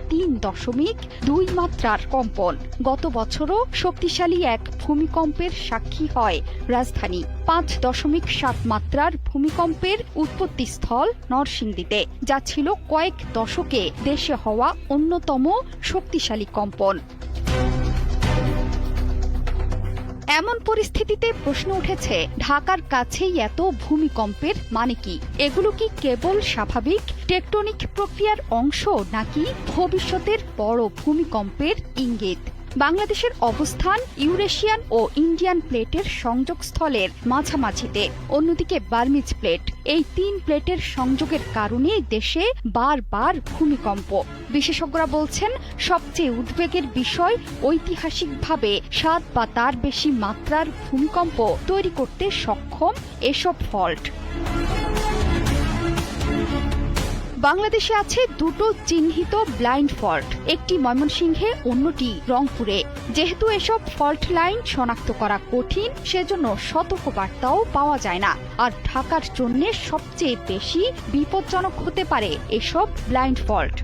3.2 মাত্রার কম্পন। গত বছরও শক্তিশালী এক ভূমিকম্পের সাক্ষী হয় রাজধানী। 5.7 মাত্রার ভূমিকম্পের উৎপত্তিস্থল নরসিংদীতে, যা ছিল কয়েক দশকে দেশে হওয়া অন্যতম শক্তিশালী কম্পন। এমন পরিস্থিতিতে প্রশ্ন উঠেছে, ঢাকার কাছেই এত ভূমিকম্পের মানে কি? এগুলো কি কেবল স্বাভাবিক টেকটনিক প্রক্রিয়ার অংশ, নাকি ভবিষ্যতের বড় ভূমিকম্পের ইঙ্গিত? বাংলাদেশের অবস্থান ইউরেশিয়ান ও ইন্ডিয়ান প্লেটের সংযোগস্থলের মাঝামাঝিতে, অন্যদিকে বার্মিজ প্লেট। এই 3 প্লেটের সংযোগের কারণে দেশে বারবার ভূমিকম্প। বিশেষজ্ঞরা বলছেন, সবচেয়ে উদ্বেগের বিষয় ঐতিহাসিকভাবে 7 বা তার বেশি মাত্রার ভূমিকম্প তৈরি করতে সক্ষম এসব ফল্ট। বাংলাদেশে আছে দুটো চিহ্নিত ব্লাইন্ড ফল্ট, একটি ময়মনসিংহে, অন্যটি রংপুরে। যেহেতু এসব ফল্ট লাইন শনাক্ত করা কঠিন, সেজন্য সতর্কবার্তাও পাওয়া যায় না। আর ঢাকার জন্য সবচেয়ে বেশি বিপজ্জনক হতে পারে এসব ব্লাইন্ড ফল্ট।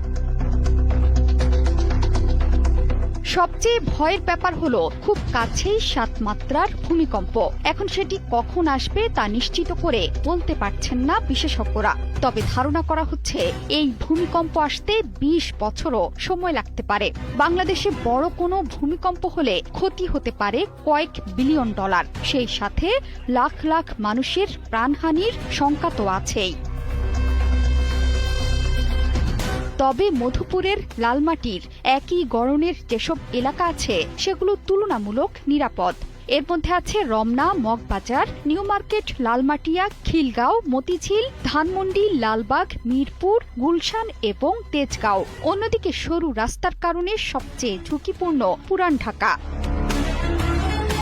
সবচেয়ে ভয়ের ব্যাপার হলো, খুব কাছেই 7 মাত্রার ভূমিকম্প। এখন সেটি কখন আসবে তা নিশ্চিত করে বলতে পারছেন না বিশেষজ্ঞরা। তবে ধারণা করা হচ্ছে, এই ভূমিকম্প আসতে 20 বছরও সময় লাগতে পারে। বাংলাদেশে বড় কোনো ভূমিকম্প হলে ক্ষতি হতে পারে কয়েক বিলিয়ন ডলার। সেই সাথে লাখ লাখ মানুষের প্রাণহানির শঙ্কা তো আছেই। তবে মধুপুরের লালমাটির একই গড়নের যেসব এলাকা আছে, সেগুলো তুলনামূলক নিরাপদ। এর মধ্যে আছে রমনা, মগবাজার, নিউ মার্কেট, লালমাটিয়া, খিলগাঁও, মতিঝিল, ধানমন্ডি, লালবাগ, মিরপুর, গুলশান এবং তেজগাঁও। অন্যদিকে সরু রাস্তার কারণে সবচেয়ে ঝুঁকিপূর্ণ পুরান ঢাকা।